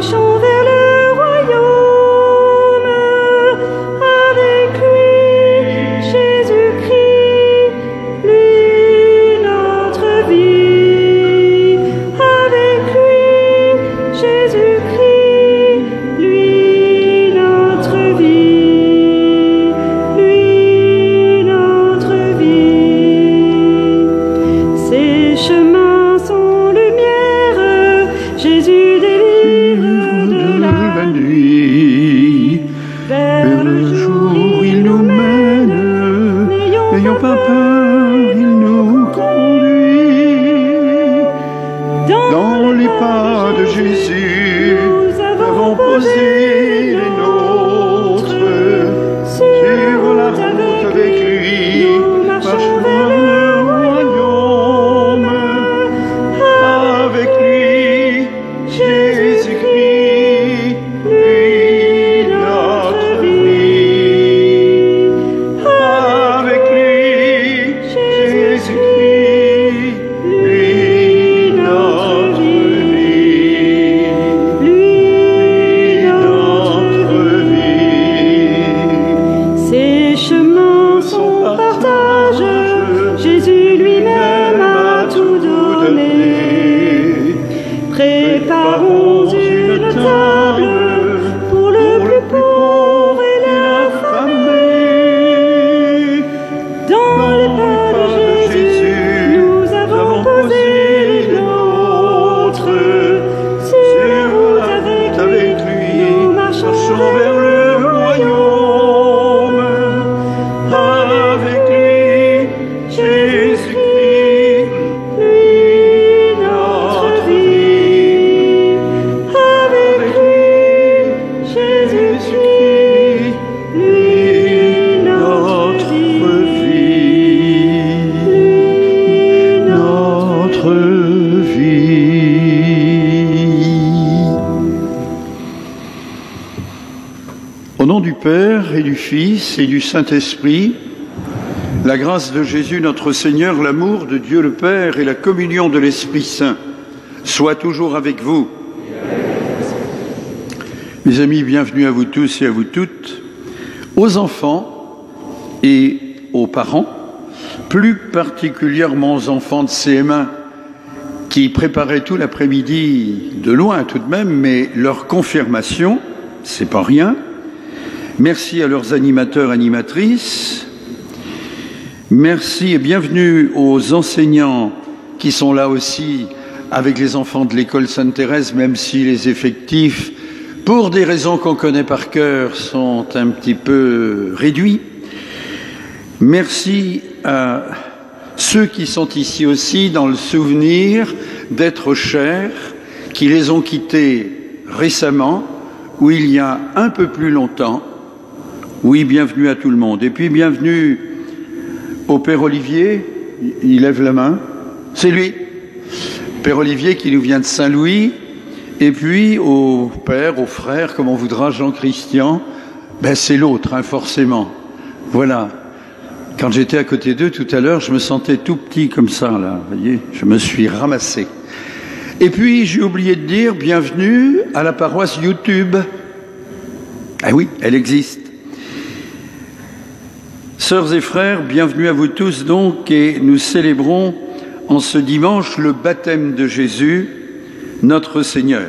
marchons vers le royaume. Avec lui, Jésus-Christ, lui notre vie. Avec lui, Jésus-Christ, lui notre vie. Lui notre vie. Ces chemins sont lumière, Jésus délivre de la nuit. vers le jour il nous mène. N'ayons pas peur, il nous conduit. Dans les pas de Jésus, nous avons posé les nôtres. Sur la route avec lui, nous marchons vers le royaume. Avec lui, Jésus-Christ, lui notre vie. Avec lui, Jésus-Christ, lui notre vie. lui Notre vie. Ces chemins sont partage, Jésus lui-même a tout donné. Préparons une table pour le plus pauvre et l'affamé. Dans les pas de Jésus, nous avons posé les nôtres. Sur la route avec lui, nous marchons vers le royaume. Avec lui, Jésus-Christ, lui notre vie. Avec lui, Jésus-Christ, lui notre vie. notre vie. Au nom du Père et du Fils et du Saint-Esprit, la grâce de Jésus notre Seigneur, l'amour de Dieu le Père et la communion de l'Esprit Saint soient toujours avec vous. Mes amis, bienvenue à vous tous et à vous toutes, aux enfants et aux parents, plus particulièrement aux enfants de CM1 qui préparaient tout l'après-midi, de loin tout de même, mais leur confirmation, c'est pas rien. Merci à leurs animateurs, animatrices. Merci et bienvenue aux enseignants qui sont là aussi avec les enfants de l'école Sainte-Thérèse, même si les effectifs, pour des raisons qu'on connaît par cœur, sont un petit peu réduits. Merci à ceux qui sont ici aussi dans le souvenir d'êtres chers, qui les ont quittés récemment, ou il y a un peu plus longtemps. Oui, bienvenue à tout le monde. Et puis bienvenue au Père Olivier, il lève la main, c'est lui, Père Olivier qui nous vient de Saint-Louis, et puis au Père, au frère, comme on voudra, Jean-Christian, ben c'est l'autre, hein, forcément. Voilà. Quand j'étais à côté d'eux tout à l'heure, je me sentais tout petit comme ça, là, vous voyez, je me suis ramassé. Et puis, j'ai oublié de dire bienvenue à la paroisse YouTube. Ah oui, elle existe. Sœurs et frères, bienvenue à vous tous donc, et nous célébrons en ce dimanche le baptême de Jésus, notre Seigneur.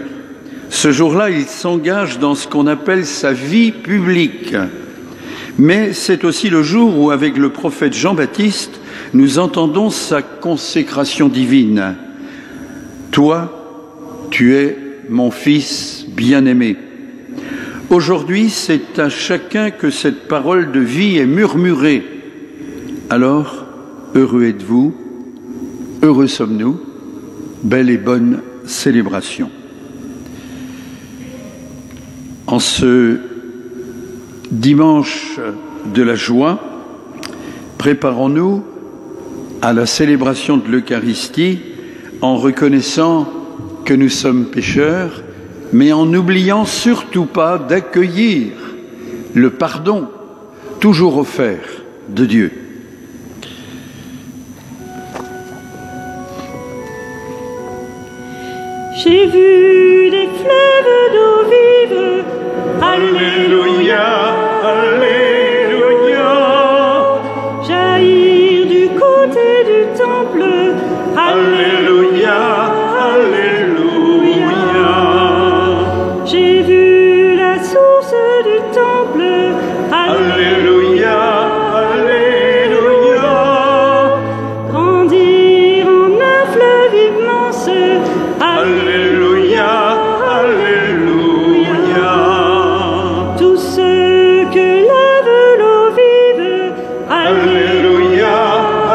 Ce jour-là, il s'engage dans ce qu'on appelle sa vie publique. Mais c'est aussi le jour où, avec le prophète Jean-Baptiste, nous entendons sa consécration divine. Toi, tu es mon Fils bien-aimé. Aujourd'hui, c'est à chacun que cette parole de vie est murmurée. Alors, heureux êtes-vous, heureux sommes-nous, belle et bonne célébration. En ce dimanche de la joie, préparons-nous à la célébration de l'Eucharistie en reconnaissant que nous sommes pécheurs, mais en n'oubliant surtout pas d'accueillir le pardon toujours offert de Dieu. J'ai vu des fleuves d'eau Alléluia, Alléluia. Jaillir du côté du temple, Alléluia, Alléluia. J'ai vu la source du temple, Alléluia, Alléluia. grandir en un fleuve immense, Alléluia, Alléluia. Tous ceux que lave l'eau vive, Alléluia,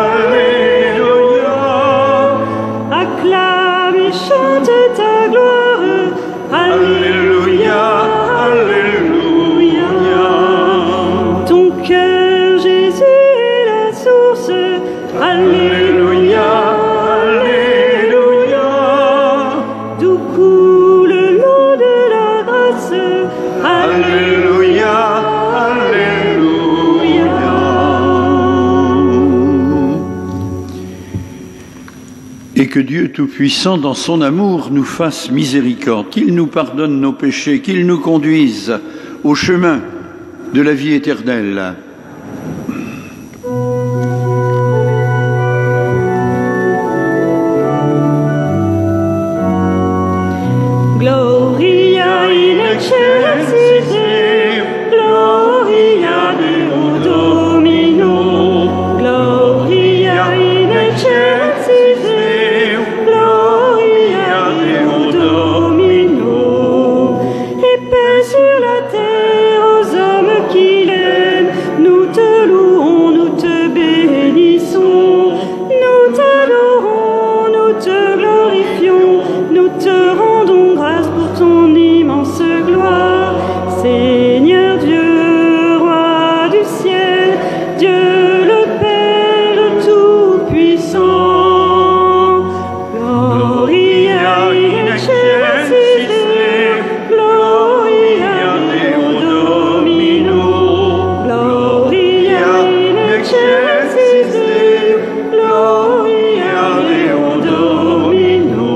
Alléluia. acclame et chante ta gloire, Alléluia, Alléluia. Ton cœur, Jésus, est la source, Alléluia, Alléluia. D'où coule l'eau de la grâce, Alléluia, Alléluia. Et que Dieu Tout-Puissant, dans son amour, nous fasse miséricorde, qu'il nous pardonne nos péchés, qu'il nous conduise au chemin de la vie éternelle. Gloria in excelsis Deo, Gloria Deo Domino, Gloria in excelsis Deo, Gloria Deo Domino. Et paix sur la terre aux hommes qu'il aime, nous te louons, nous te bénissons, nous t'adorons, nous te glorifions, nous te rendons grâce pour ton immense gloire. Seigneur Dieu, roi du ciel, Dieu le Père Tout-Puissant. Gloria in excelsis Deo, Gloria Deo Domino, Gloria in excelsis Deo, Gloria Deo Domino.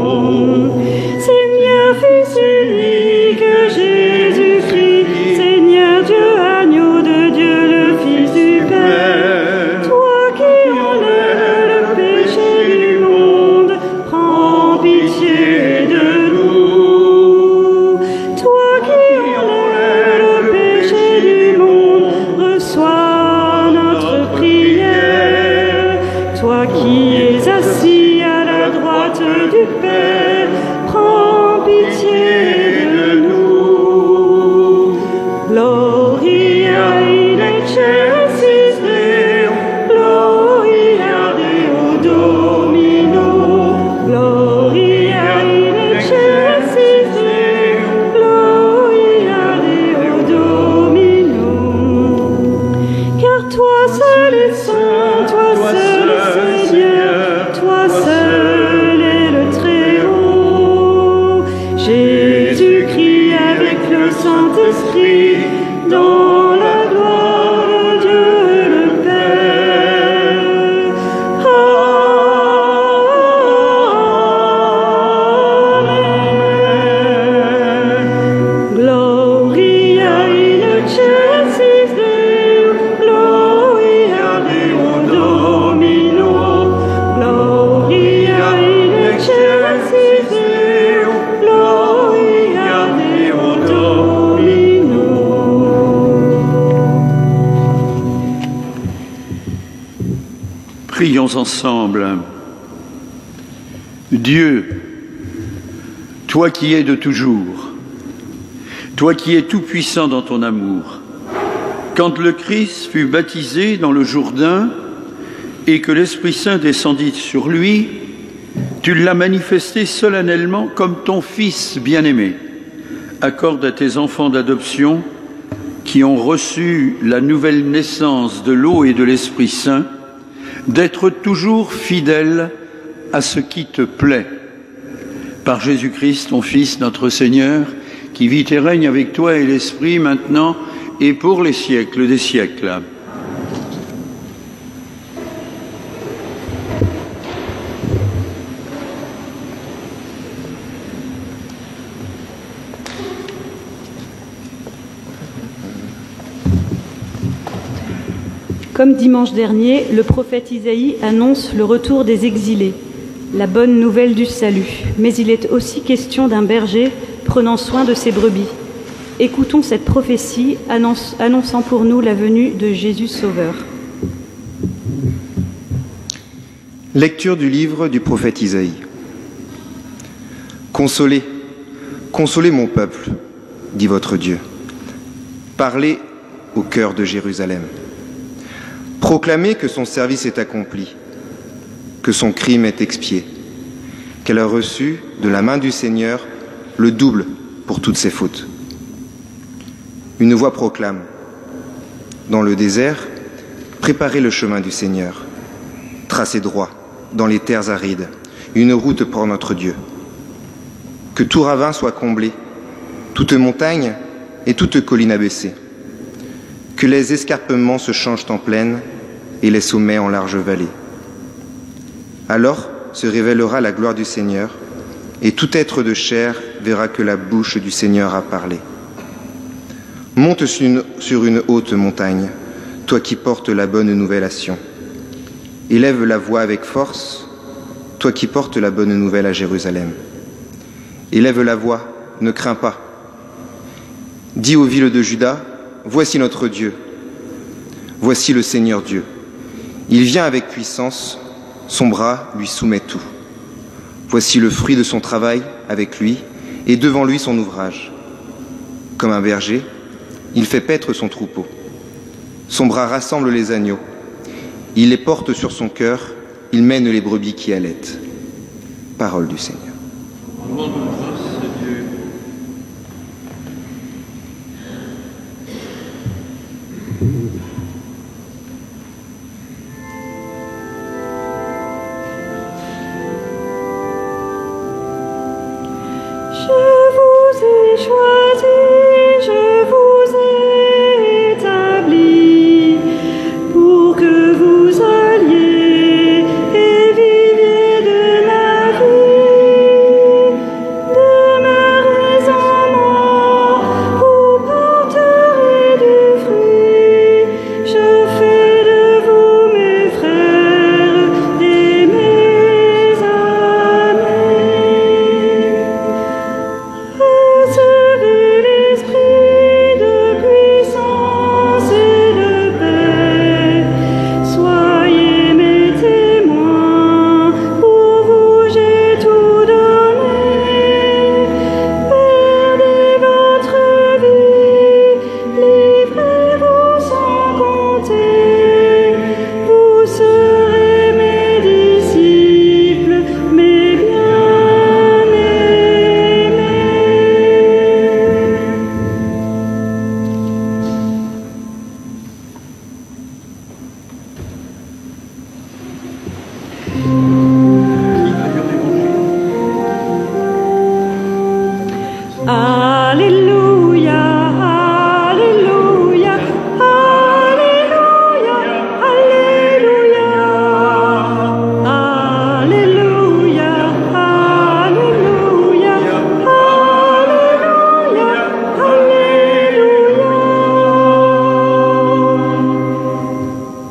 Seigneur Fils unique, Jésus-Christ, Seigneur Dieu, agneau de Dieu, le Fils du Père, toi qui enlèves le péché du monde, prends pitié de nous. Toi qui enlèves le péché du monde, reçois notre prière. Toi qui es assis à la droite du Père, prends pitié de nous. Gloria in excelsis Deo, Gloria Deo Domino, Gloria in excelsis Deo, Gloria Deo Domino. Car toi seul est saint, toi seul est Seigneur, toi seul est le Très-Haut. Jésus-Christ avec le Saint-Esprit, dans la gloire de Dieu le Père. Amen. Gloria in excelsis Deo, Gloria Deo Domino, Gloria in excelsis Deo, Gloria Deo Domino. Prions ensemble. Dieu, toi qui es de toujours, toi qui es tout-puissant dans ton amour, quand le Christ fut baptisé dans le Jourdain et que l'Esprit Saint descendit sur lui, tu l'as manifesté solennellement comme ton Fils bien-aimé. Accorde à tes enfants d'adoption qui ont reçu la nouvelle naissance de l'eau et de l'Esprit Saint, d'être toujours fidèles à ce qui te plaît. Par Jésus-Christ, ton Fils, notre Seigneur, qui vit et règne avec toi et l'Esprit maintenant et pour les siècles des siècles. Comme dimanche dernier, le prophète Isaïe annonce le retour des exilés, la bonne nouvelle du salut. Mais il est aussi question d'un berger prenant soin de ses brebis. Écoutons cette prophétie annonçant pour nous la venue de Jésus Sauveur. Lecture du livre du prophète Isaïe. Consolez, consolez mon peuple, dit votre Dieu. Parlez au cœur de Jérusalem. Proclamez que son service est accompli, que son crime est expié, qu'elle a reçu de la main du Seigneur le double pour toutes ses fautes. Une voix proclame, dans le désert, préparez le chemin du Seigneur, tracez droit dans les terres arides, une route pour notre Dieu. Que tout ravin soit comblé, toute montagne et toute colline abaissée. Que les escarpements se changent en plaine et les sommets en larges vallées. Alors se révélera la gloire du Seigneur, et tout être de chair verra que la bouche du Seigneur a parlé. Monte sur une haute montagne, toi qui portes la bonne nouvelle à Sion. Élève la voix avec force, toi qui portes la bonne nouvelle à Jérusalem. Élève la voix, ne crains pas. Dis aux villes de Juda, voici notre Dieu. Voici le Seigneur Dieu. Il vient avec puissance, son bras lui soumet tout. Voici le fruit de son travail avec lui, et devant lui son ouvrage. Comme un berger, il fait paître son troupeau. Son bras rassemble les agneaux. Il les porte sur son cœur, il mène les brebis qui allaitent. Parole du Seigneur.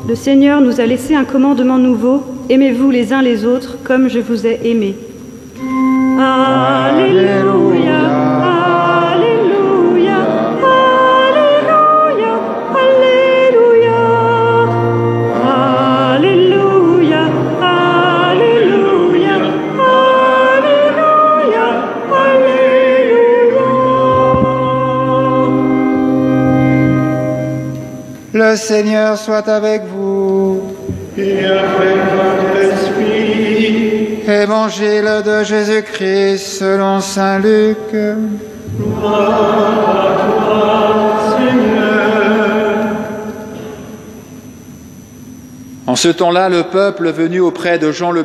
Le Seigneur nous a laissé un commandement nouveau, aimez-vous les uns les autres comme je vous ai aimés. Alléluia, Alléluia, Alléluia, Alléluia, Alléluia, Alléluia, Alléluia, Alléluia. Le Seigneur soit avec vous. Et avec votre esprit. Évangile de Jésus-Christ selon saint Luc. Gloire à toi, Seigneur. En ce temps-là, le peuple venu auprès de Jean le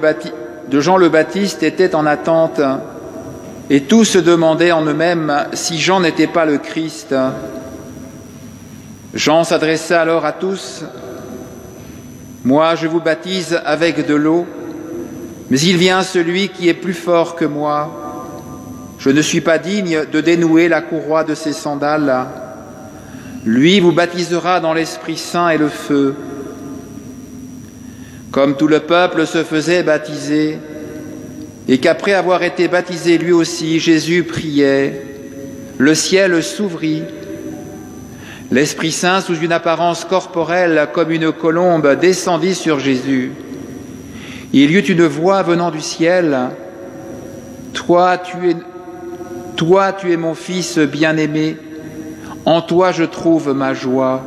Baptiste était en attente, et tous se demandaient en eux-mêmes si Jean n'était pas le Christ. Jean s'adressa alors à tous. Moi, je vous baptise avec de l'eau, mais il vient celui qui est plus fort que moi. Je ne suis pas digne de dénouer la courroie de ses sandales. Lui vous baptisera dans l'Esprit Saint et le feu. comme tout le peuple se faisait baptiser, et qu'après avoir été baptisé lui aussi, Jésus priait, le ciel s'ouvrit. L'Esprit Saint, sous une apparence corporelle comme une colombe, descendit sur Jésus. Il y eut une voix venant du ciel. Toi, tu es mon Fils bien-aimé. En toi, je trouve ma joie.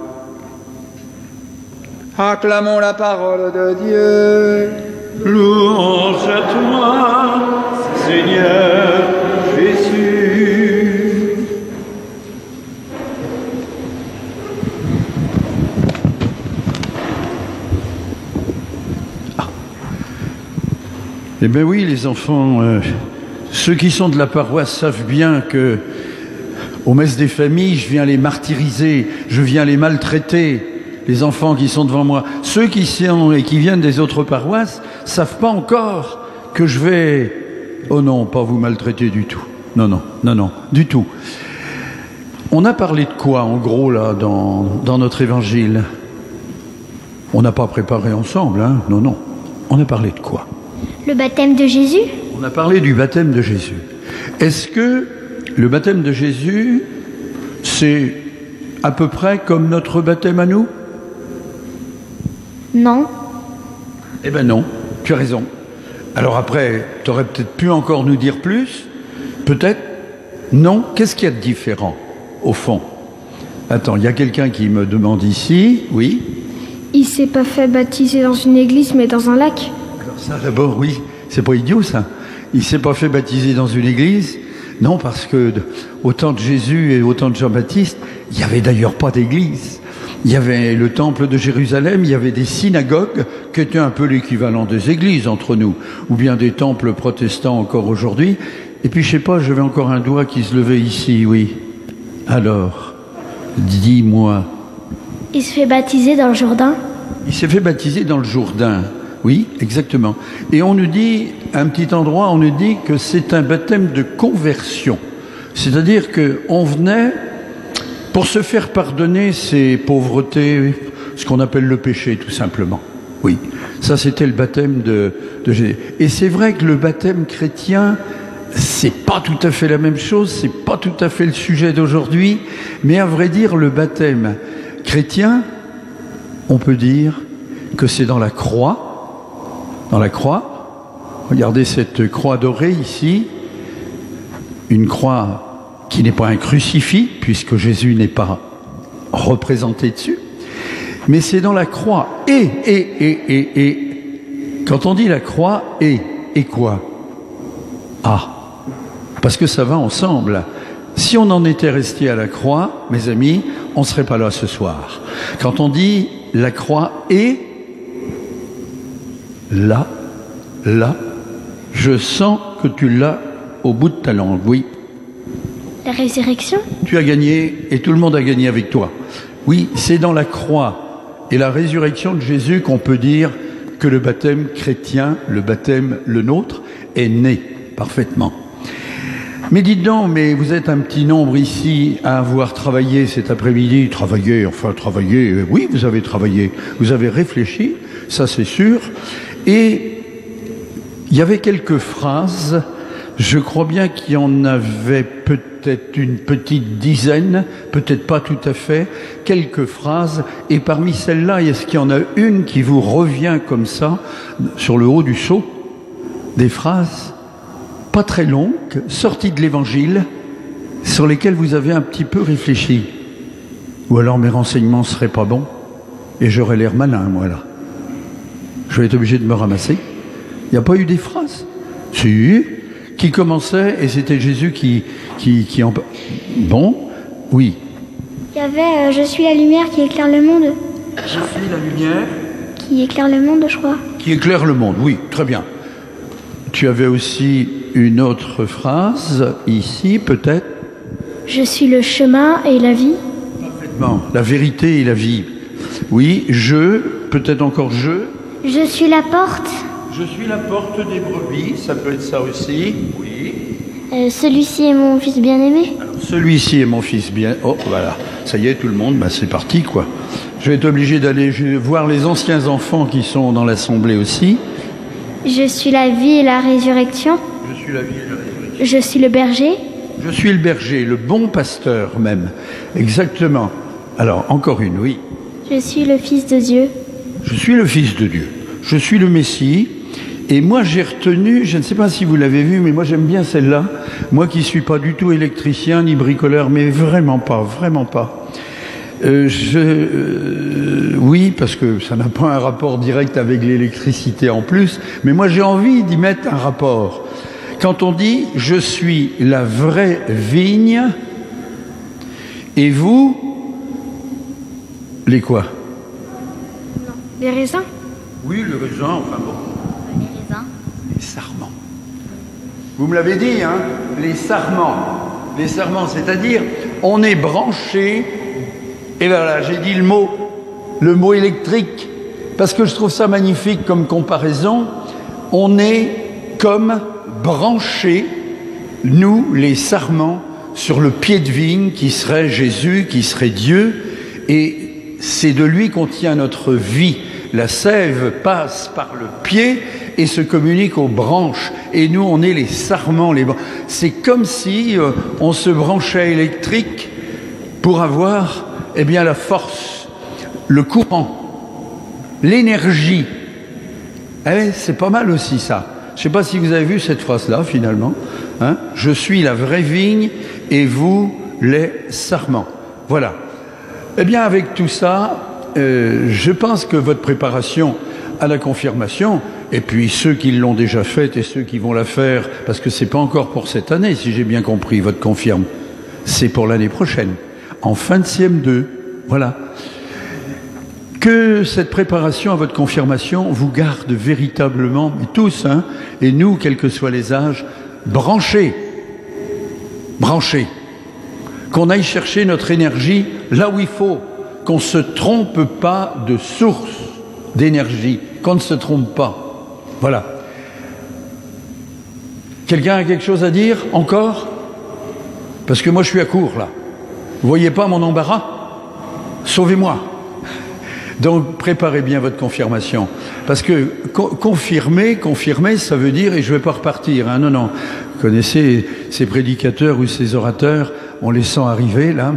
Acclamons la parole de Dieu. Louange à toi, Seigneur Jésus. Eh bien oui, les enfants, ceux qui sont de la paroisse savent bien que aux messes des familles, je viens les martyriser, je viens les maltraiter, les enfants qui sont devant moi. Ceux qui sont et qui viennent des autres paroisses savent pas encore que je vais, oh non, pas vous maltraiter du tout. Non, non, non, non, du tout. On a parlé de quoi, en gros, là, dans notre évangile? On n'a pas préparé ensemble, hein? Non, non. On a parlé de quoi? Le baptême de Jésus? On a parlé du baptême de Jésus. Est-ce que le baptême de Jésus, c'est à peu près comme notre baptême à nous? Non. Eh ben non, tu as raison. Alors après, tu aurais peut-être pu encore nous dire plus? Peut-être? Non? Qu'est-ce qu'il y a de différent, au fond? Attends, il y a quelqu'un qui me demande ici, oui? Il s'est pas fait baptiser dans une église, mais dans un lac. Alors ça, d'abord, oui, c'est pas idiot, ça. Il s'est pas fait baptiser dans une église. Non, parce que au temps de Jésus et au temps de Jean-Baptiste, il n'y avait d'ailleurs pas d'église. Il y avait le temple de Jérusalem, il y avait des synagogues qui étaient un peu l'équivalent des églises entre nous, ou bien des temples protestants encore aujourd'hui. Et puis, je sais pas, j'avais encore un doigt qui se levait ici, oui. Alors, dis-moi. Il se fait baptiser dans le Jourdain? Il s'est fait baptiser dans le Jourdain. Oui, exactement. Et on nous dit, à un petit endroit, on nous dit que c'est un baptême de conversion. C'est-à-dire qu'on venait pour se faire pardonner ses pauvretés, ce qu'on appelle le péché, tout simplement. Oui, ça c'était le baptême de Jésus. Et c'est vrai que le baptême chrétien, c'est pas tout à fait la même chose, c'est pas tout à fait le sujet d'aujourd'hui, mais à vrai dire, le baptême chrétien, on peut dire que c'est dans la croix. Dans la croix, regardez cette croix dorée ici, une croix qui n'est pas un crucifix, puisque Jésus n'est pas représenté dessus, mais c'est dans la croix. Et, quand on dit la croix, et quoi? Ah, parce que ça va ensemble. Si on en était resté à la croix, mes amis, on ne serait pas là ce soir. Quand on dit la croix et là, je sens que tu l'as au bout de ta langue, oui. La résurrection? Tu as gagné et tout le monde a gagné avec toi. Oui, c'est dans la croix et la résurrection de Jésus qu'on peut dire que le baptême chrétien, le baptême le nôtre, est né parfaitement. Mais dites donc, mais vous êtes un petit nombre ici à avoir travaillé cet après-midi. Travaillé, oui, vous avez travaillé, vous avez réfléchi, ça c'est sûr. Et il y avait quelques phrases, je crois bien qu'il y en avait peut-être une petite dizaine, peut-être pas tout à fait, quelques phrases. Et parmi celles-là, est-ce qu'il y en a une qui vous revient comme ça, sur le haut du seau? Des phrases pas très longues, sorties de l'Évangile, sur lesquelles vous avez un petit peu réfléchi. Ou alors mes renseignements seraient pas bons, et j'aurais l'air malin, moi, là. Je vais être obligé de me ramasser. Il n'y a pas eu des phrases? Si, qui commençaient, et c'était Jésus qui en... Bon, oui. Il y avait je suis la lumière qui éclaire le monde. Je suis la lumière qui éclaire le monde, je crois. Qui éclaire le monde, oui, très bien. Tu avais aussi une autre phrase, ici, peut-être? Je suis le chemin et la vie. Parfaitement, la vérité et la vie. Oui, peut-être encore Je suis la porte. Je suis la porte des brebis, ça peut être ça aussi, oui. Celui-ci est mon fils bien-aimé. Celui-ci est mon fils bien... Oh, voilà, ça y est, tout le monde, c'est parti, quoi. Je vais être obligé d'aller voir les anciens enfants qui sont dans l'assemblée aussi. Je suis la vie et la résurrection. Je suis la vie et la résurrection. Je suis le berger. Je suis le berger, le bon pasteur même. Exactement. Alors, encore une, oui. Je suis le Fils de Dieu. Je suis le Fils de Dieu. Je suis le Messie. Et moi, j'ai retenu, je ne sais pas si vous l'avez vu, mais moi, j'aime bien celle-là. Moi qui ne suis pas du tout électricien ni bricoleur, mais vraiment pas, vraiment pas. Oui, parce que ça n'a pas un rapport direct avec l'électricité en plus, mais moi, j'ai envie d'y mettre un rapport. Quand on dit « je suis la vraie vigne » et vous, les quoi? Les raisins. Oui, le raisin, enfin bon. Les raisins. Les sarments. Vous me l'avez dit, hein, les sarments. Les sarments, c'est-à-dire, on est branché, et voilà, j'ai dit le mot électrique, parce que je trouve ça magnifique comme comparaison. On est comme branchés, nous, les sarments, sur le pied de vigne qui serait Jésus, qui serait Dieu, et c'est de lui qu'on tient notre vie. La sève passe par le pied et se communique aux branches. Et nous, on est les sarments. C'est comme si on se branchait électrique pour avoir la force, le courant, l'énergie. C'est pas mal aussi ça. Je ne sais pas si vous avez vu cette phrase-là finalement. Hein? Je suis la vraie vigne et vous les sarments. Voilà. Avec tout ça, je pense que votre préparation à la confirmation, et puis ceux qui l'ont déjà faite et ceux qui vont la faire, parce que c'est pas encore pour cette année, si j'ai bien compris, votre confirme, c'est pour l'année prochaine, en fin de CM2, voilà. Que cette préparation à votre confirmation vous garde véritablement, mais tous, hein, et nous, quels que soient les âges, branchés, qu'on aille chercher notre énergie là où il faut, qu'on ne se trompe pas de source d'énergie, qu'on ne se trompe pas. Voilà. Quelqu'un a quelque chose à dire encore? Parce que moi je suis à court là. Vous voyez pas mon embarras? Sauvez-moi. Donc préparez bien votre confirmation. Parce que confirmer, ça veut dire, et je ne vais pas repartir, hein, non. Vous connaissez ces prédicateurs ou ces orateurs, on les sent arriver là,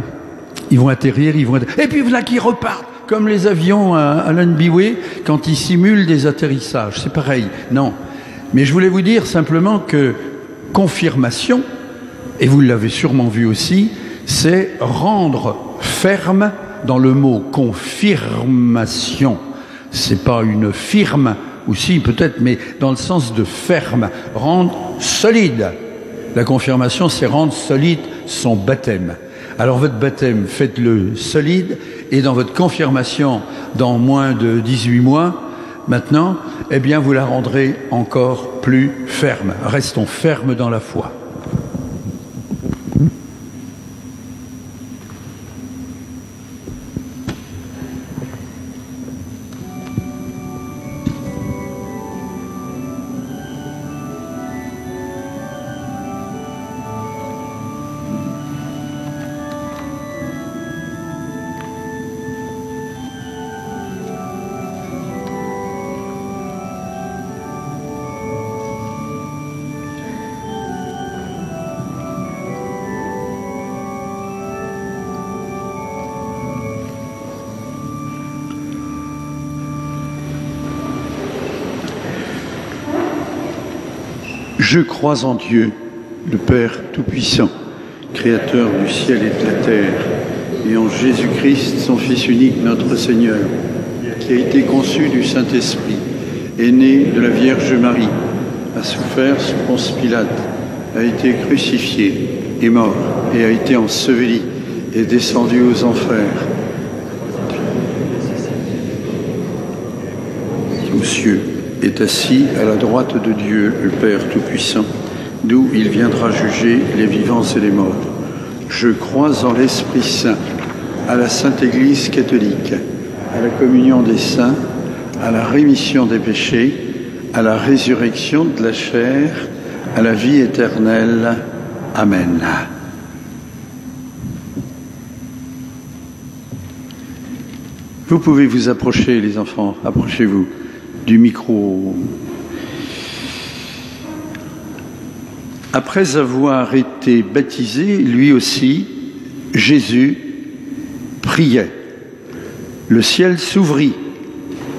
ils vont atterrir, et puis voilà qu'ils repartent, comme les avions à Alan Biway quand ils simulent des atterrissages, c'est pareil, non. Mais je voulais vous dire simplement que confirmation, et vous l'avez sûrement vu aussi, c'est rendre ferme dans le mot confirmation. C'est pas une firme, ou si peut-être, mais dans le sens de ferme, rendre solide. La confirmation, c'est rendre solide son baptême. Alors votre baptême, faites-le solide, et dans votre confirmation, dans moins de 18 mois, maintenant, vous la rendrez encore plus ferme. Restons fermes dans la foi. Je crois en Dieu, le Père Tout-Puissant, Créateur du ciel et de la terre, et en Jésus-Christ, son Fils unique, notre Seigneur, qui a été conçu du Saint-Esprit, est né de la Vierge Marie, a souffert sous Ponce Pilate, a été crucifié, est mort et a été enseveli, est descendu aux enfers. Aux cieux, est assis à la droite de Dieu, le Père Tout-Puissant, d'où il viendra juger les vivants et les morts. Je crois en l'Esprit Saint, à la Sainte Église catholique, à la communion des saints, à la rémission des péchés, à la résurrection de la chair, à la vie éternelle. Amen. Vous pouvez vous approcher, les enfants, approchez-vous du micro. Après avoir été baptisé, lui aussi, Jésus priait. Le ciel s'ouvrit.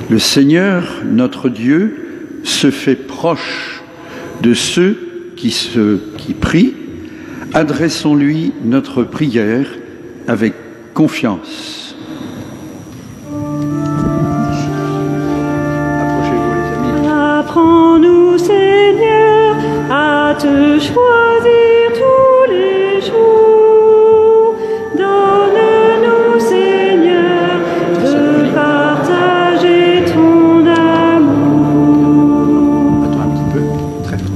Le Seigneur, notre Dieu, se fait proche de ceux qui prient. Adressons-lui notre prière avec confiance. Apprends-nous, Seigneur, à te choisir tous les jours. Donne-nous, Seigneur, de partager ton amour. Attends un petit peu, très fort.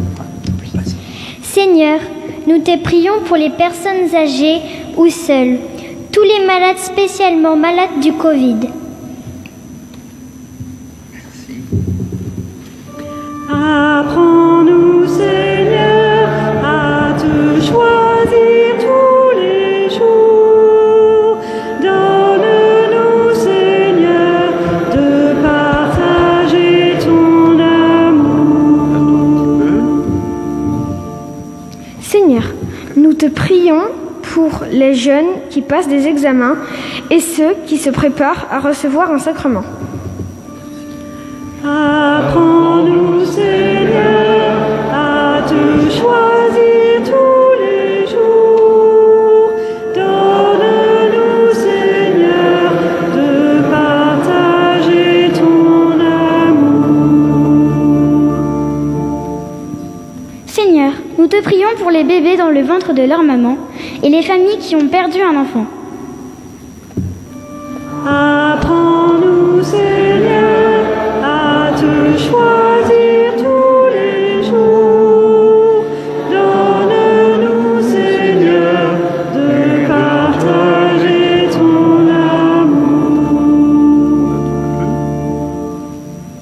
Seigneur, nous te prions pour les personnes âgées ou seules, tous les malades spécialement malades du Covid. Apprends-nous, Seigneur, à te choisir tous les jours. Donne-nous, Seigneur, de partager ton amour. Seigneur, nous te prions pour les jeunes qui passent des examens et ceux qui se préparent à recevoir un sacrement. Apprends-nous, Seigneur, à te choisir tous les jours. Donne-nous, Seigneur, de partager ton amour. Seigneur, nous te prions pour les bébés dans le ventre de leur maman et les familles qui ont perdu un enfant. Apprends-nous, Seigneur, à te choisir tous les jours. Donne-nous, Seigneur, de partager ton amour.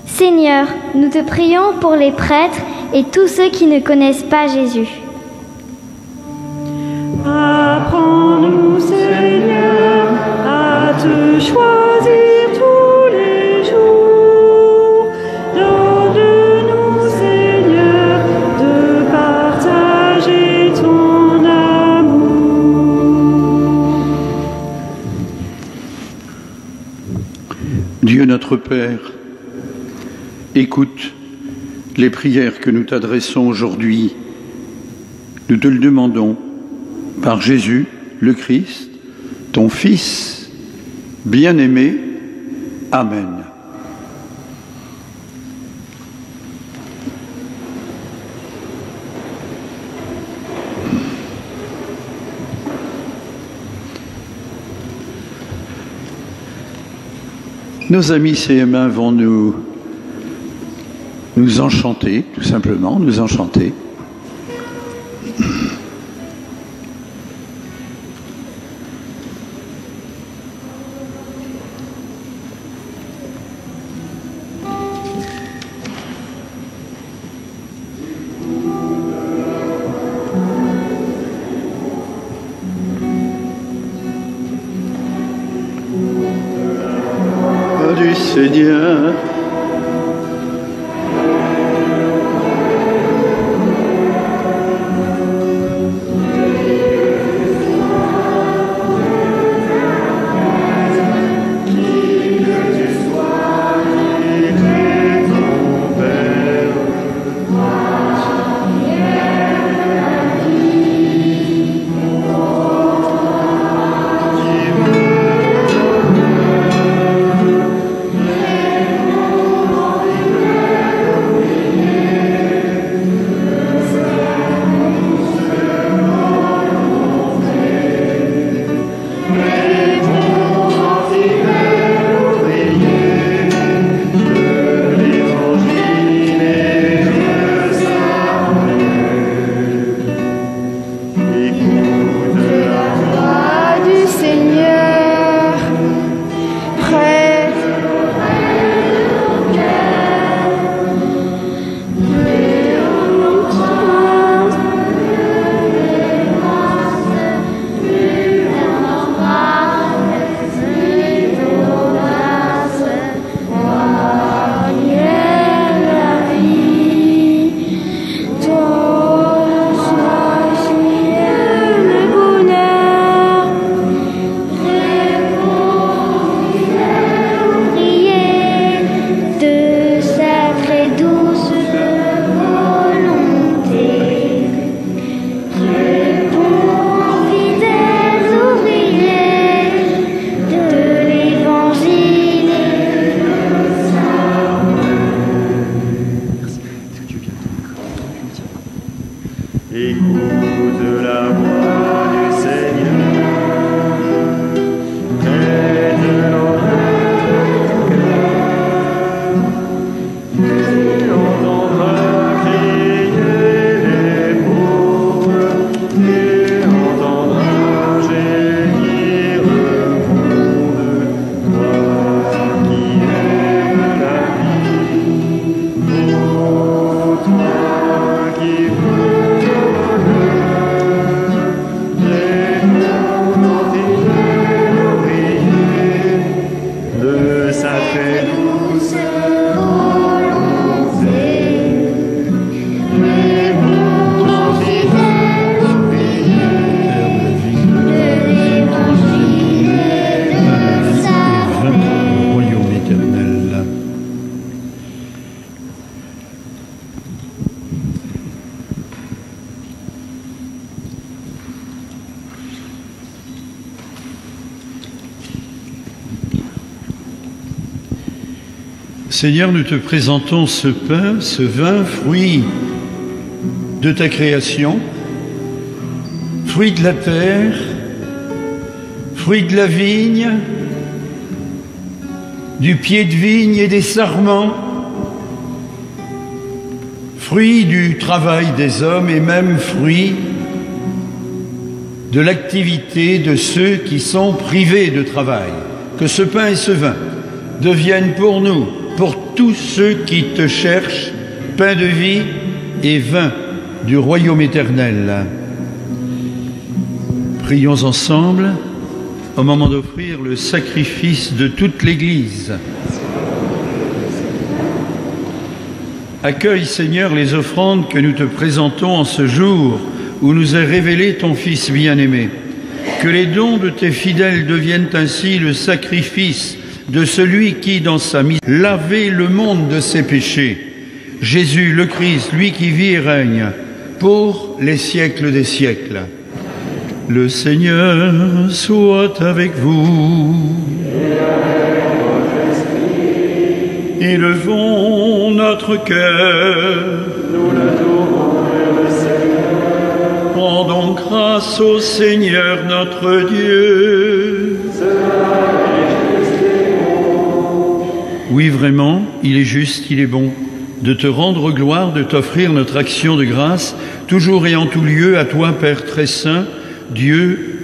Seigneur, nous te prions pour les prêtres et tous ceux qui ne connaissent pas Jésus. Apprends-nous, Seigneur, à te choisir tous les jours. Donne-nous, Seigneur, de partager ton amour. Dieu notre Père, écoute les prières que nous t'adressons aujourd'hui. Nous te le demandons par Jésus, le Christ, ton Fils bien-aimé. Amen. Nos amis CM1 vont nous enchanter, tout simplement, nous enchanter. Du Seigneur. Seigneur, nous te présentons ce pain, ce vin, fruit de ta création, fruit de la terre, fruit de la vigne, du pied de vigne et des sarments, fruit du travail des hommes et même fruit de l'activité de ceux qui sont privés de travail. Que ce pain et ce vin deviennent pour nous, pour tous ceux qui te cherchent, pain de vie et vin du royaume éternel. Prions ensemble au moment d'offrir le sacrifice de toute l'Église. Accueille, Seigneur, les offrandes que nous te présentons en ce jour où nous est révélé ton Fils bien-aimé. Que les dons de tes fidèles deviennent ainsi le sacrifice de celui qui, dans sa mission, lavait le monde de ses péchés. Jésus, le Christ, lui qui vit et règne pour les siècles des siècles. Le Seigneur soit avec vous. Élevons notre cœur. Nous l'adorons, le Seigneur. Rendons grâce au Seigneur notre Dieu. Oui, vraiment, il est juste, il est bon de te rendre gloire, de t'offrir notre action de grâce, toujours et en tout lieu, à toi, Père très saint, Dieu,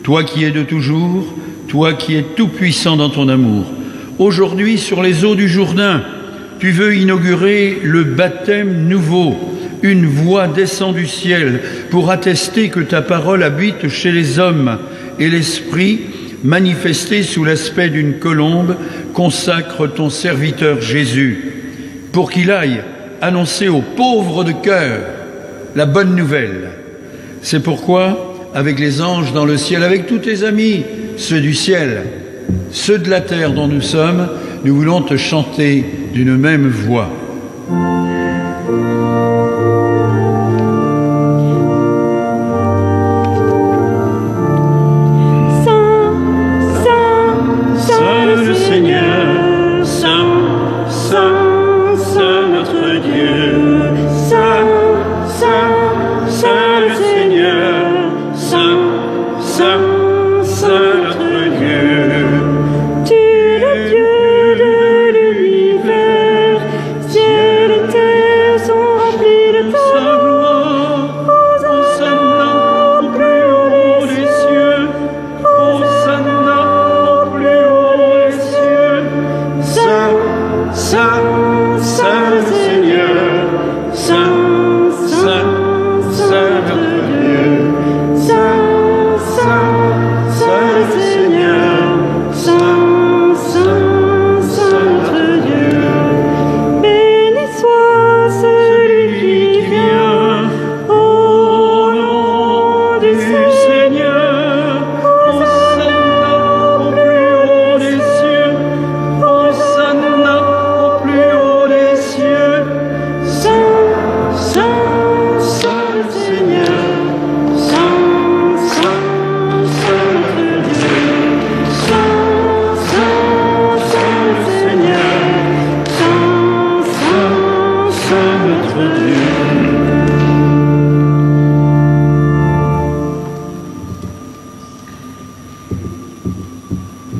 toi qui es de toujours, toi qui es tout-puissant dans ton amour. Aujourd'hui, sur les eaux du Jourdain, tu veux inaugurer le baptême nouveau, une voix descend du ciel pour attester que ta parole habite chez les hommes et l'Esprit, manifesté sous l'aspect d'une colombe, consacre ton serviteur Jésus, pour qu'il aille annoncer aux pauvres de cœur la bonne nouvelle. C'est pourquoi, avec les anges dans le ciel, avec tous tes amis, ceux du ciel, ceux de la terre dont nous sommes, nous voulons te chanter d'une même voix.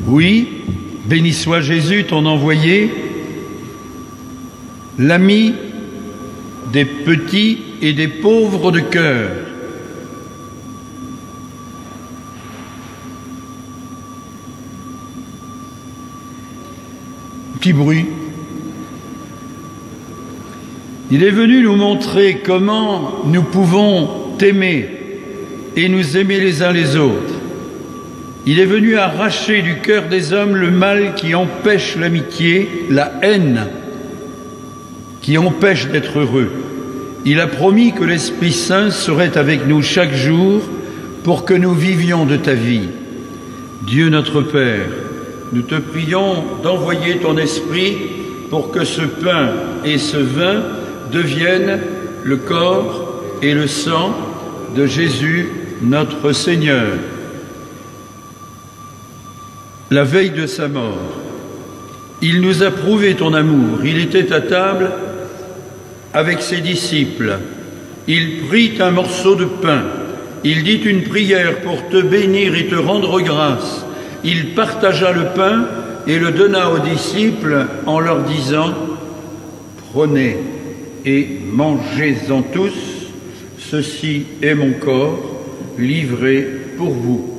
Oui, béni soit Jésus, ton envoyé, l'ami des petits et des pauvres de cœur. Petit bruit. Il est venu nous montrer comment nous pouvons t'aimer et nous aimer les uns les autres. Il est venu arracher du cœur des hommes le mal qui empêche l'amitié, la haine qui empêche d'être heureux. Il a promis que l'Esprit Saint serait avec nous chaque jour pour que nous vivions de ta vie. Dieu notre Père, nous te prions d'envoyer ton Esprit pour que ce pain et ce vin deviennent le corps et le sang de Jésus notre Seigneur. La veille de sa mort, Il nous a prouvé ton amour. Il était à table avec ses disciples. Il prit un morceau de pain. Il dit une prière pour te bénir et te rendre grâce. Il partagea le pain et le donna aux disciples en leur disant « Prenez et mangez-en tous, ceci est mon corps livré pour vous. »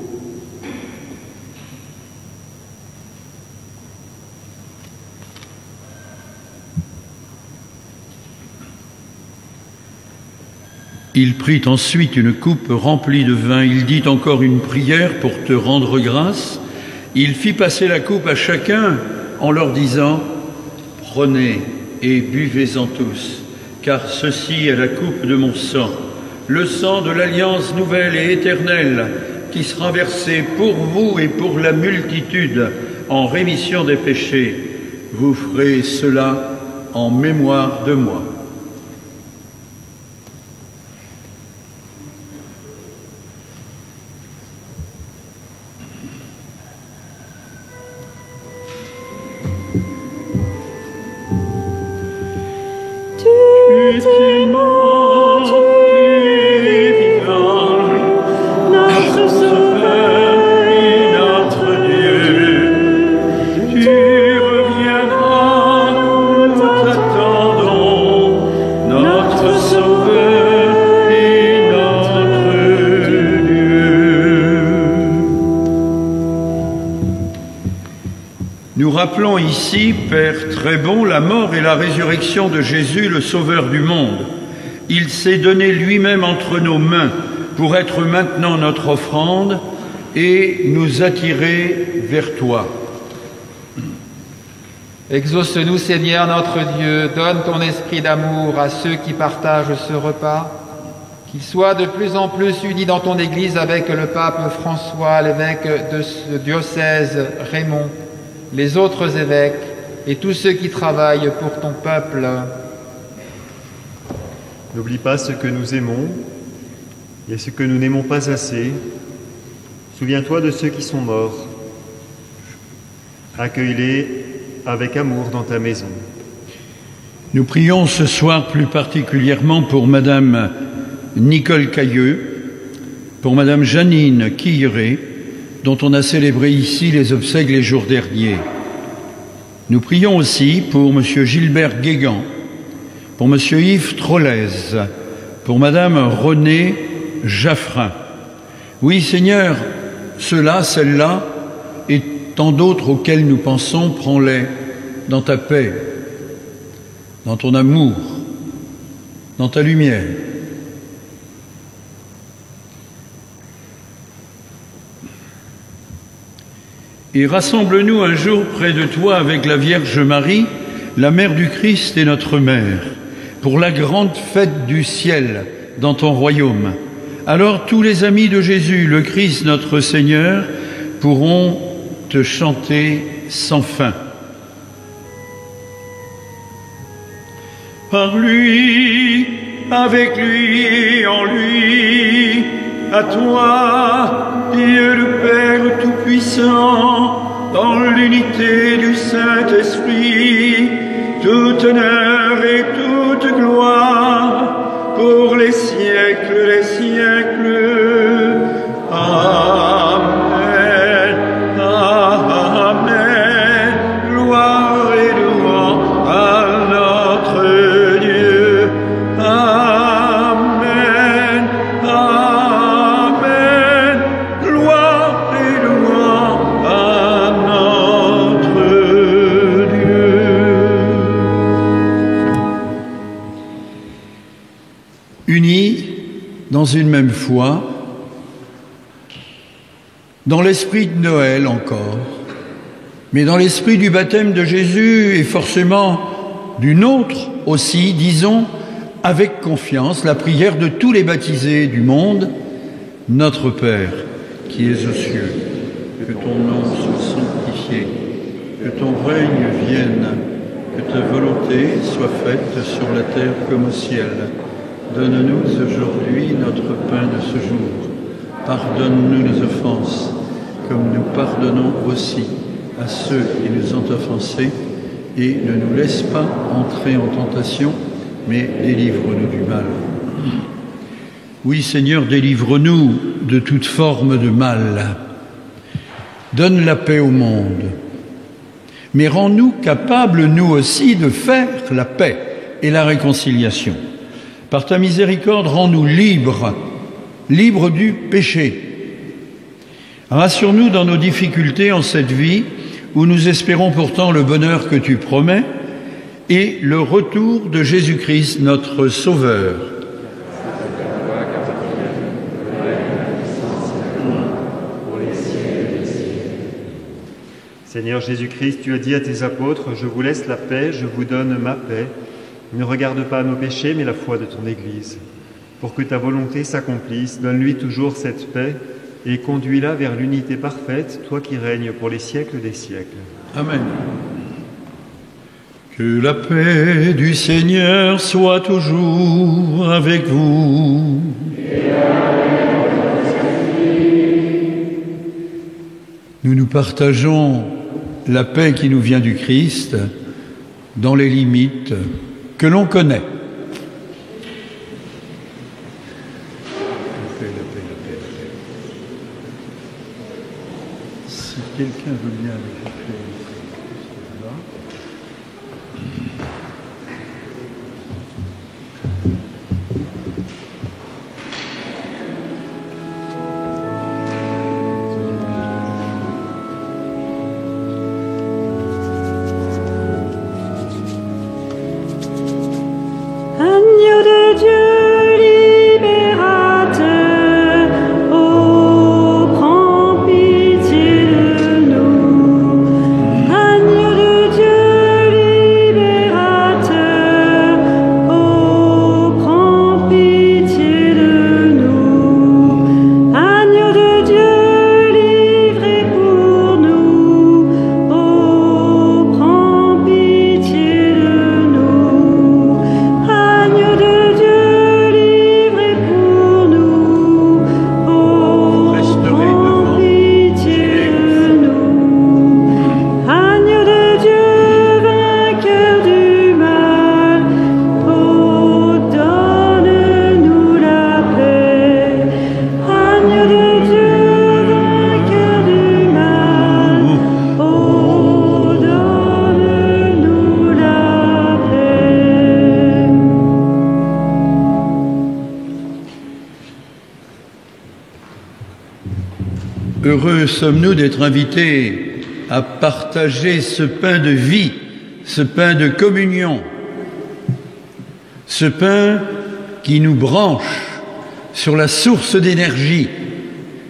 Il prit ensuite une coupe remplie de vin. Il dit encore une prière pour te rendre grâce. Il fit passer la coupe à chacun en leur disant « Prenez et buvez-en tous, car ceci est la coupe de mon sang, le sang de l'alliance nouvelle et éternelle, qui sera versé pour vous et pour la multitude en rémission des péchés. Vous ferez cela en mémoire de moi. » Nous rappelons ici, Père très bon, la mort et la résurrection de Jésus, le Sauveur du monde. Il s'est donné lui-même entre nos mains pour être maintenant notre offrande et nous attirer vers toi. Exauce-nous, Seigneur notre Dieu, donne ton esprit d'amour à ceux qui partagent ce repas, qu'ils soient de plus en plus unis dans ton Église avec le pape François, l'évêque de ce diocèse Raymond, les autres évêques et tous ceux qui travaillent pour ton peuple. N'oublie pas ce que nous aimons et ce que nous n'aimons pas assez. Souviens-toi de ceux qui sont morts. Accueille-les avec amour dans ta maison. Nous prions ce soir plus particulièrement pour Madame Nicole Cailleux, pour Madame Janine Quilleret, dont on a célébré ici les obsèques les jours derniers. Nous prions aussi pour Monsieur Gilbert Guégan, pour Monsieur Yves Trollez, pour Madame Renée Jaffrin. Oui, Seigneur, ceux-là, celles-là, et tant d'autres auxquels nous pensons, prends-les dans ta paix, dans ton amour, dans ta lumière. Et rassemble-nous un jour près de toi avec la Vierge Marie, la Mère du Christ et notre Mère, pour la grande fête du ciel dans ton royaume. Alors tous les amis de Jésus, le Christ notre Seigneur, pourront te chanter sans fin. Par lui, avec lui, en lui, à toi, Dieu le Père Tout-Puissant, dans l'unité du Saint-Esprit, tout honneur et toute gloire, pour les siècles des siècles. Amen. Amen. Gloire et louange à notre Dieu. Amen. Amen. Gloire et louange à notre Dieu. Unis dans une même foi, dans l'esprit de Noël encore, mais dans l'esprit du baptême de Jésus et forcément du nôtre aussi, disons avec confiance la prière de tous les baptisés du monde. Notre Père, qui es aux cieux, que ton nom soit sanctifié, que ton règne vienne, que ta volonté soit faite sur la terre comme au ciel. Donne-nous aujourd'hui notre pain de ce jour. Pardonne-nous nos offenses, comme nous pardonnons aussi à ceux qui nous ont offensés, et ne nous laisse pas entrer en tentation, mais délivre-nous du mal. Oui, Seigneur, délivre-nous de toute forme de mal. Donne la paix au monde, mais rends-nous capables, nous aussi, de faire la paix et la réconciliation. Par ta miséricorde, rends-nous libres du péché. Rassure-nous dans nos difficultés en cette vie, où nous espérons pourtant le bonheur que tu promets et le retour de Jésus-Christ, notre Sauveur. Seigneur Jésus-Christ, tu as dit à tes apôtres, « Je vous laisse la paix, je vous donne ma paix. Ne regarde pas nos péchés, mais la foi de ton Église. Pour que ta volonté s'accomplisse, donne-lui toujours cette paix et conduis-la vers l'unité parfaite, toi qui règnes pour les siècles des siècles. » Amen. Que la paix du Seigneur soit toujours avec vous. Nous partageons la paix qui nous vient du Christ dans les limites que l'on connaît. Si quelqu'un veut bien aller chercher là. Agneau de Dieu libérateur, oh, prends pitié de nous. Agneau de Dieu libérateur, oh, prends pitié de nous. Agneau de Dieu livré pour nous, oh, prends pitié de nous. Agneau de Dieu livré pour nous, oh, prends pitié de nous. Agneau de Dieu vainqueur du mal, oh, donne-nous la paix. Agneau de Dieu vainqueur du mal, oh, donne-nous la paix. Heureux sommes-nous d'être invités à partager ce pain de vie, ce pain de communion, ce pain qui nous branche sur la source d'énergie,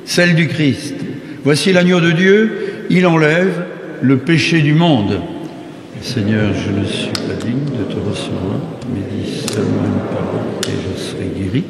celle du Christ. Voici l'agneau de Dieu, il enlève le péché du monde. Seigneur, je ne suis pas digne de te recevoir, mais dis seulement une parole et je serai guéri.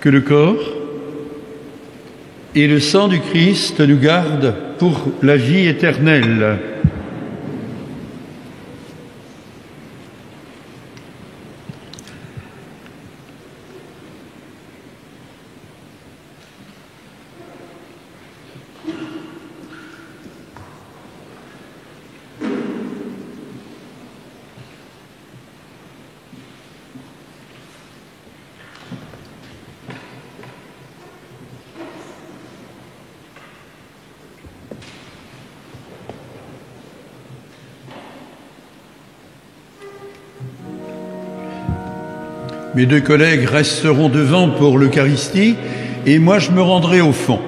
Que le corps et le sang du Christ nous gardent pour la vie éternelle. Mes deux collègues resteront devant pour l'Eucharistie et moi je me rendrai au fond.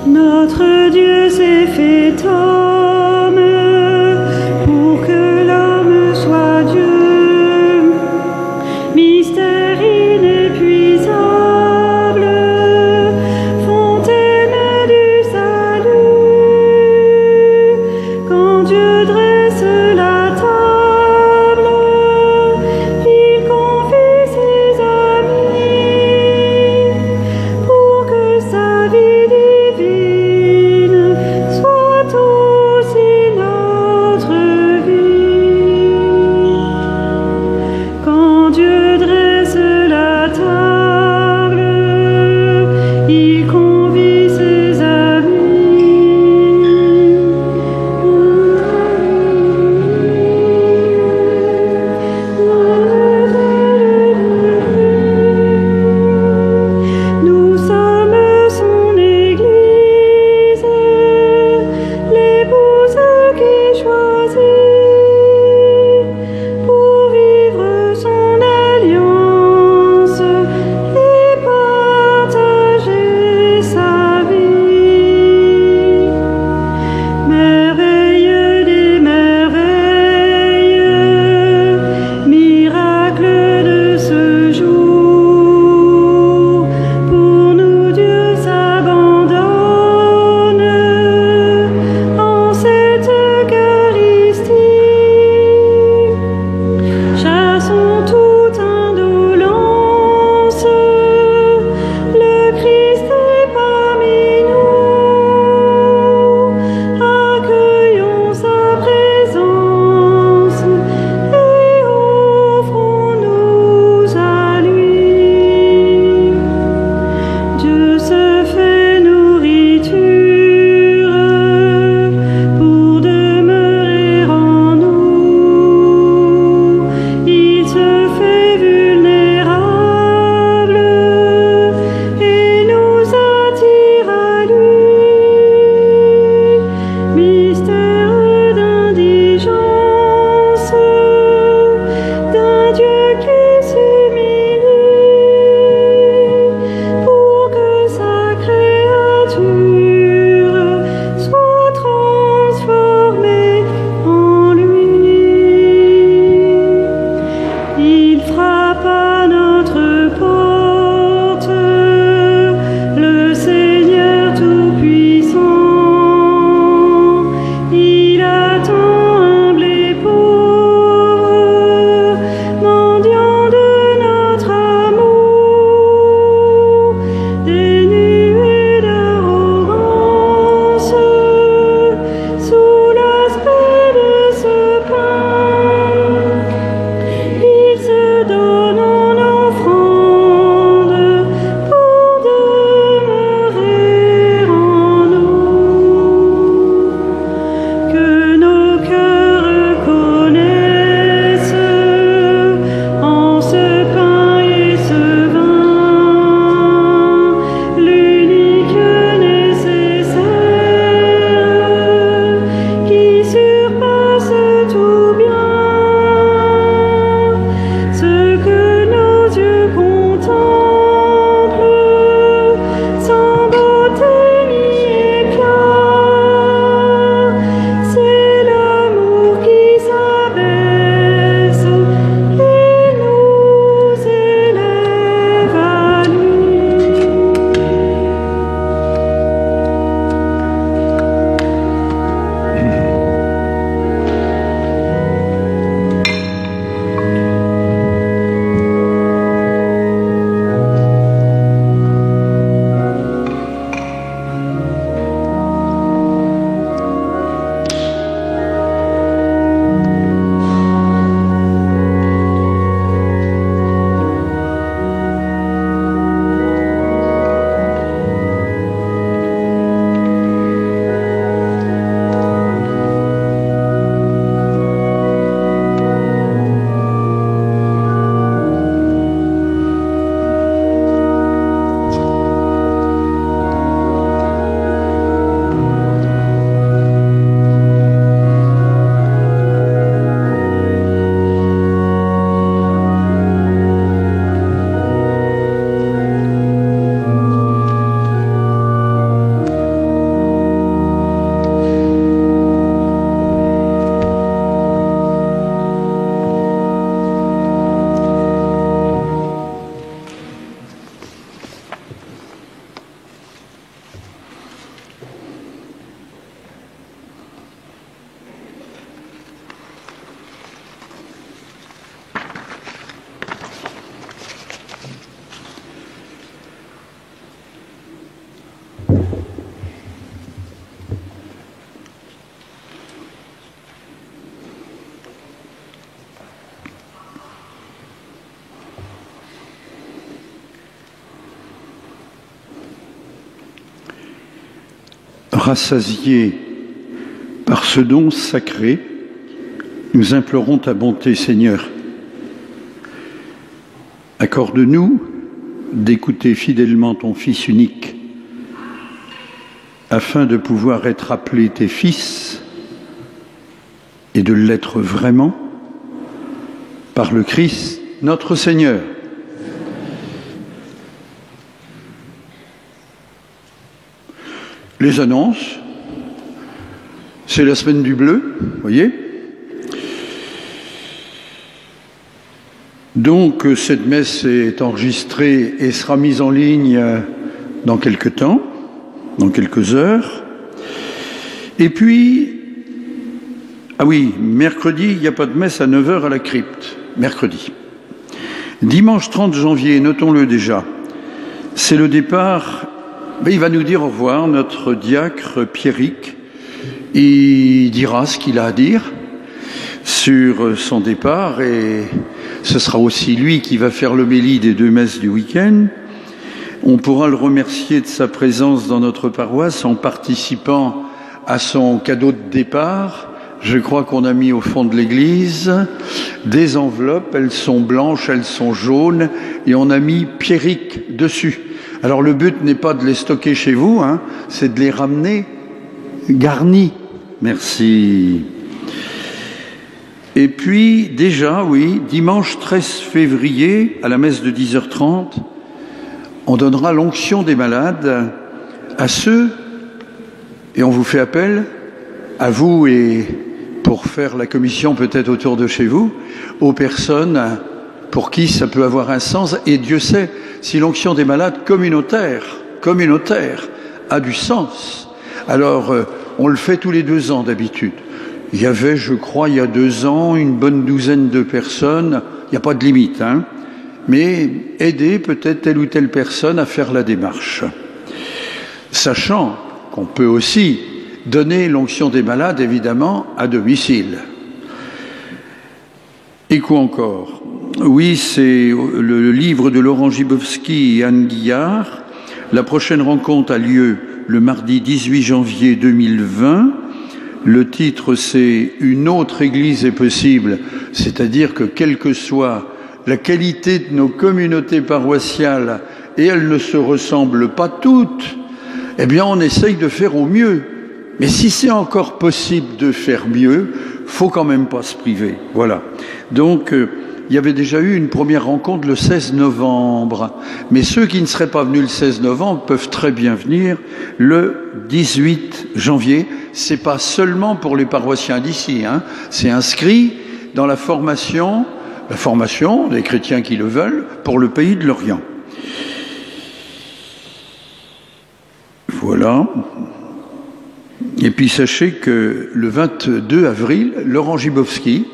Notre Dieu s'est fait homme pour que l'homme soit Dieu. Mystère inépuisable, porte, le Seigneur Tout-Puissant. Il attend humble et pauvre, mendiant de notre amour, dénué d'arrogance, sous l'aspect de ce pain. Il se donne en offrande pour demeurer en nous. Que nos cœurs reconnaissent en ce pain et ce vin l'unique nécessaire qui surpasse tout bien. Ce que nos yeux contemplent sans beauté ni éclat, c'est l'amour qui s'abaisse et nous élève à lui. Rassasiés par ce don sacré, nous implorons ta bonté, Seigneur. Accorde-nous d'écouter fidèlement ton Fils unique, afin de pouvoir être appelés tes fils et de l'être vraiment par le Christ notre Seigneur. Les annonces, c'est la semaine du bleu, voyez. Donc cette messe est enregistrée et sera mise en ligne dans quelque temps, dans quelques heures. Et puis, ah oui, mercredi, il n'y a pas de messe à 9h à la crypte, mercredi. Dimanche 30 janvier, notons-le déjà, c'est le départ. Il va nous dire au revoir, notre diacre Pierrick. Il dira ce qu'il a à dire sur son départ et ce sera aussi lui qui va faire l'homélie des 2 messes du week-end. On pourra le remercier de sa présence dans notre paroisse en participant à son cadeau de départ. Je crois qu'on a mis au fond de l'église des enveloppes, elles sont blanches, elles sont jaunes et on a mis Pierrick dessus. Alors le but n'est pas de les stocker chez vous, c'est de les ramener garnis. Merci. Et puis déjà, oui, dimanche 13 février, à la messe de 10h30, on donnera l'onction des malades à ceux, et on vous fait appel, à vous et pour faire la commission peut-être autour de chez vous, aux personnes pour qui ça peut avoir un sens, et Dieu sait si l'onction des malades communautaire, a du sens. Alors, on le fait tous les 2 ans d'habitude. Il y avait, je crois, il y a 2 ans, une bonne douzaine de personnes, il n'y a pas de limite, hein, mais aider peut-être telle ou telle personne à faire la démarche. Sachant qu'on peut aussi donner l'onction des malades, évidemment, à domicile. Et quoi encore? Oui, c'est le livre de Laurent Gibowski et Anne Guillard. La prochaine rencontre a lieu le mardi 18 janvier 2020. Le titre, c'est « Une autre Église est possible », c'est-à-dire que quelle que soit la qualité de nos communautés paroissiales, et elles ne se ressemblent pas toutes, eh bien on essaye de faire au mieux. Mais si c'est encore possible de faire mieux, faut quand même pas se priver. Voilà. Donc, il y avait déjà eu une première rencontre le 16 novembre. Mais ceux qui ne seraient pas venus le 16 novembre peuvent très bien venir le 18 janvier. C'est pas seulement pour les paroissiens d'ici, hein. C'est inscrit dans la formation des chrétiens qui le veulent pour le pays de l'Orient. Voilà. Et puis sachez que le 22 avril, Laurent Gibowski,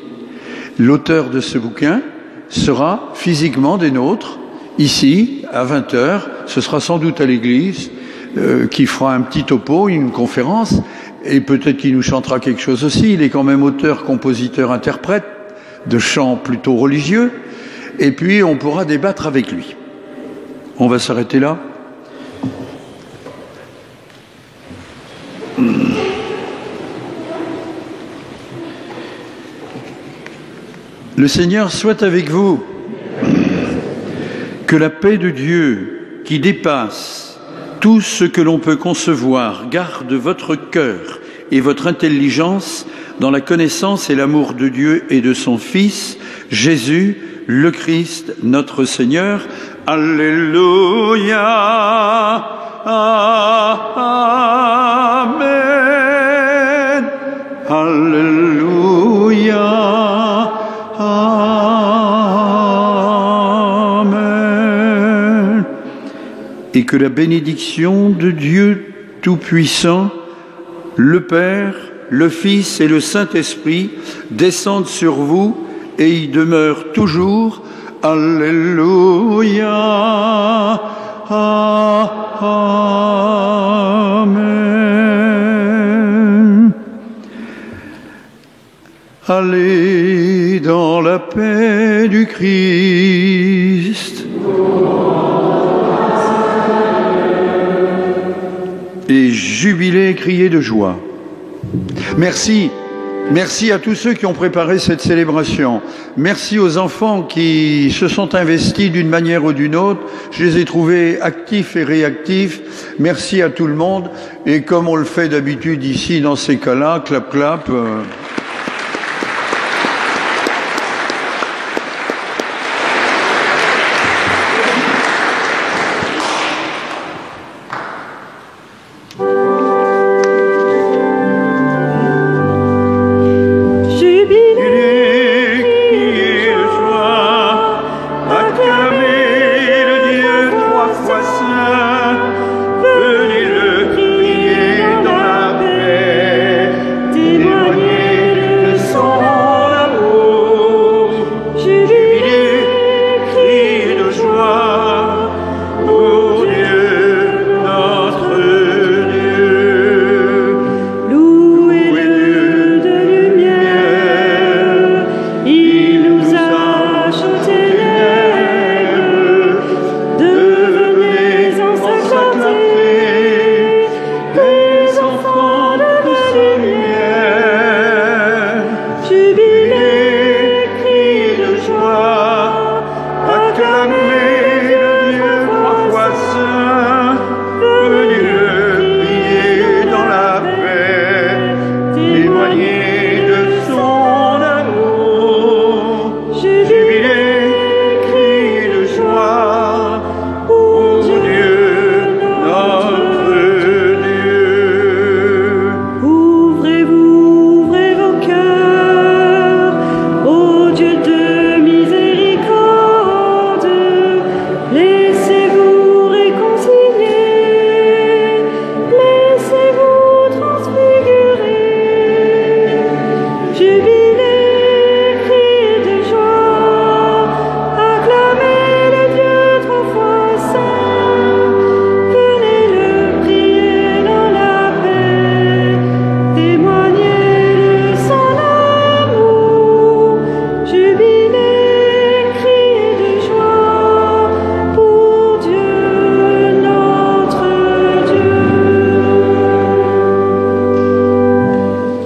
l'auteur de ce bouquin, sera physiquement des nôtres, ici, à 20h. Ce sera sans doute à l'église, qui fera un petit topo, une conférence, et peut-être qu'il nous chantera quelque chose aussi. Il est quand même auteur, compositeur, interprète de chants plutôt religieux. Et puis, on pourra débattre avec lui. On va s'arrêter là. Le Seigneur soit avec vous. Que la paix de Dieu, qui dépasse tout ce que l'on peut concevoir, garde votre cœur et votre intelligence dans la connaissance et l'amour de Dieu et de son Fils, Jésus, le Christ, notre Seigneur. Alléluia. Amen. Alléluia. Amen. Et que la bénédiction de Dieu Tout-Puissant, le Père, le Fils et le Saint-Esprit descendent sur vous et y demeurent toujours. Alléluia. Amen. Allez dans la paix du Christ. Et jubilez, criez de joie. Merci. Merci à tous ceux qui ont préparé cette célébration. Merci aux enfants qui se sont investis d'une manière ou d'une autre. Je les ai trouvés actifs et réactifs. Merci à tout le monde. Et comme on le fait d'habitude ici dans ces cas-là, clap clap. Témoignez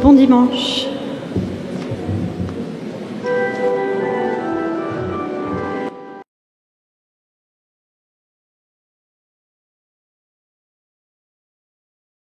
bon dimanche.